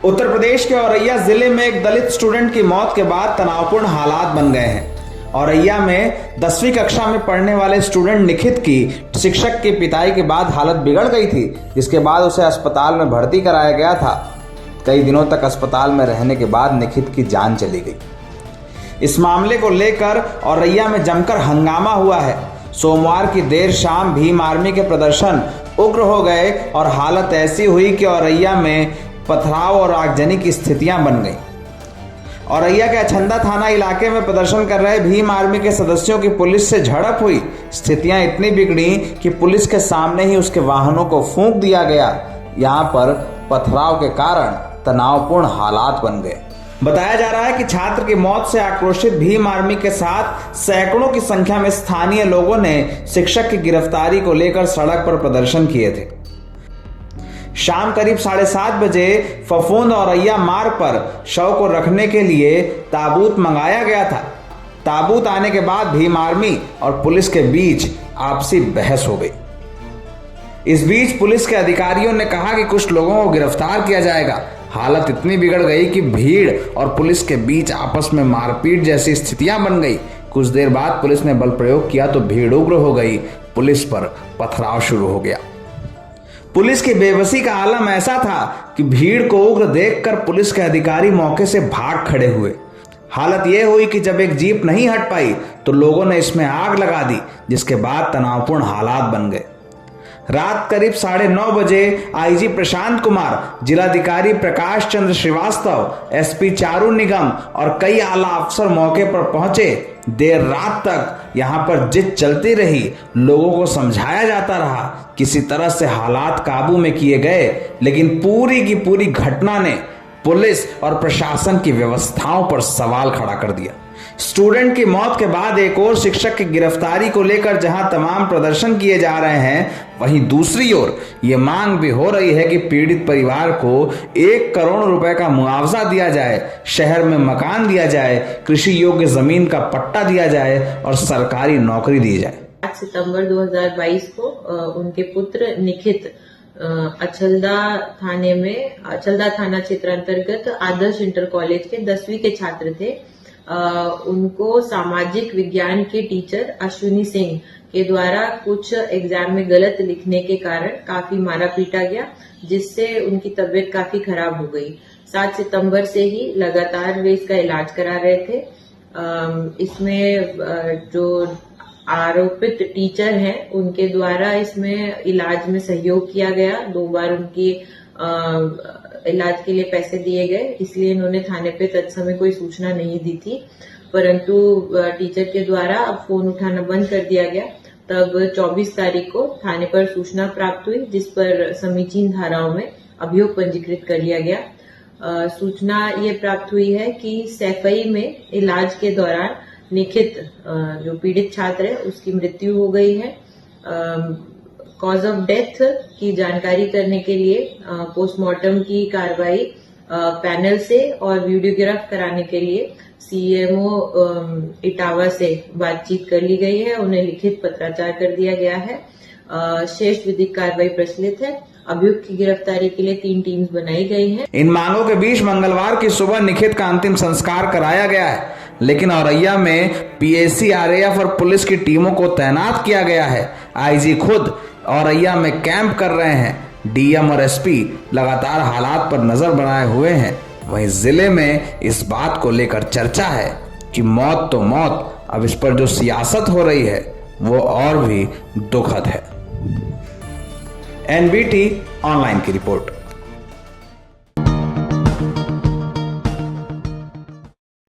उत्तर प्रदेश के औरैया जिले में एक दलित स्टूडेंट की मौत के बाद तनावपूर्ण हालात बन गए हैं। औरैया में 10वीं कक्षा में पढ़ने वाले स्टूडेंट निखित की शिक्षक की पिटाई के बाद हालत बिगड़ गई थी, जिसके बाद उसे अस्पताल में भर्ती कराया गया था। कई दिनों तक अस्पताल में रहने के बाद निखित की जान चली गई। इस मामले को लेकर औरैया में जमकर हंगामा हुआ है। सोमवार की देर शाम भीम आर्मी के प्रदर्शन उग्र हो गए और हालत ऐसी हुई कि औरैया में पथराव और आगजनी की स्थितियां बन गई। औरैया के अछंदा थाना इलाके में प्रदर्शन कर रहे भीम आर्मी के सदस्यों की पुलिस से झड़प हुई। स्थितियां इतनी बिगड़ी कि पुलिस के सामने ही उसके वाहनों को फूंक दिया गया। यहां पर पथराव के कारण तनावपूर्ण हालात बन गए। बताया जा रहा है कि छात्र की मौत से आक्रोशित भीम आर्मी के साथ सैकड़ों की संख्या में स्थानीय लोगों ने शिक्षक की गिरफ्तारी को लेकर सड़क पर प्रदर्शन किए थे। शाम करीब 7:30 बजे फफूंद औरैया मार्ग पर शव को रखने के लिए ताबूत मंगाया गया था। ताबूत आने के बाद भीम आर्मी और पुलिस के बीच आपसी बहस हो गई। इस बीच पुलिस के अधिकारियों ने कहा कि कुछ लोगों को गिरफ्तार किया जाएगा। हालत इतनी बिगड़ गई कि भीड़ और पुलिस के बीच आपस में मारपीट जैसी स्थितियां बन गई। कुछ देर बाद पुलिस ने बल प्रयोग किया तो भीड़ उग्र हो गई। पुलिस पर पथराव शुरू हो गया। पुलिस की बेबसी का आलम ऐसा था कि भीड़ को उग्र देखकर पुलिस के अधिकारी मौके से भाग खड़े हुए। हालत यह हुई कि जब एक जीप नहीं हट पाई तो लोगों ने इसमें आग लगा दी, जिसके बाद तनावपूर्ण हालात बन गए। रात करीब 9:30 बजे आईजी प्रशांत कुमार, जिलाधिकारी प्रकाश चंद्र श्रीवास्तव, एसपी चारू निगम और कई आला अफसर मौके पर पहुंचे। देर रात तक यहां पर जिद चलती रही। लोगों को समझाया जाता रहा। किसी तरह से हालात काबू में किए गए, लेकिन पूरी की पूरी घटना ने पुलिस और प्रशासन की व्यवस्थाओं पर सवाल खड़ा कर दिया। स्टूडेंट की मौत के बाद एक और शिक्षक की गिरफ्तारी को लेकर जहां तमाम प्रदर्शन किए जा रहे हैं, वहीं दूसरी ओर ये मांग भी हो रही है कि पीड़ित परिवार को 1 करोड़ रुपए का मुआवजा दिया जाए, शहर में मकान दिया जाए, कृषि योग्य जमीन का पट्टा दिया जाए और सरकारी नौकरी दी जाए। 8 सितंबर 2022 को उनके पुत्र निखित अचलदा थाना क्षेत्र अंतर्गत आदर्श इंटर कॉलेज के 10वीं के छात्र थे। उनको सामाजिक विज्ञान के टीचर अश्विनी सिंह के द्वारा कुछ एग्जाम में गलत लिखने के कारण काफी मारा पीटा गया, जिससे उनकी तबीयत काफी खराब हो गई। 7 सितंबर से ही लगातार वे इसका इलाज करा रहे थे। इसमें जो आरोपित टीचर हैं, उनके द्वारा इसमें इलाज में सहयोग किया गया। 2 बार उनकी इलाज के लिए पैसे दिए गए, इसलिए इन्होंने थाने पे तत्समय कोई सूचना नहीं दी थी। परंतु टीचर के द्वारा अब फोन उठाना बंद कर दिया गया। तब 24 तारीख को थाने पर सूचना प्राप्त हुई, जिस पर समीचीन धाराओं में अभियोग पंजीकृत कर लिया गया। सूचना ये प्राप्त हुई है कि सैफई में इलाज के दौरान निखित जो पीड़ित छात्र है उसकी मृत्यु हो गई है। कॉज ऑफ डेथ की जानकारी करने के लिए पोस्टमार्टम की कार्रवाई पैनल से और वीडियोग्राफ कराने के लिए सीएमओ इटावा से बातचीत कर ली गई है। उन्हें लिखित पत्राचार कर दिया गया है। शेष विधिक कार्रवाई प्रचलित है। अभियुक्त की गिरफ्तारी के लिए 3 टीम्स बनाई गई हैं। इन मांगों के बीच मंगलवार की सुबह निखित का अंतिम संस्कार कराया गया है, लेकिन औरैया में पीएसी, आरएएफ और पुलिस की टीमों को तैनात किया गया है। आईजी खुद औरैया में कैंप कर रहे हैं। डीएम और एसपी लगातार हालात पर नजर बनाए हुए हैं। वहीं जिले में इस बात को लेकर चर्चा है कि मौत तो मौत, अब इस पर जो सियासत हो रही है वो और भी दुखद है। एनबीटी ऑनलाइन की रिपोर्ट।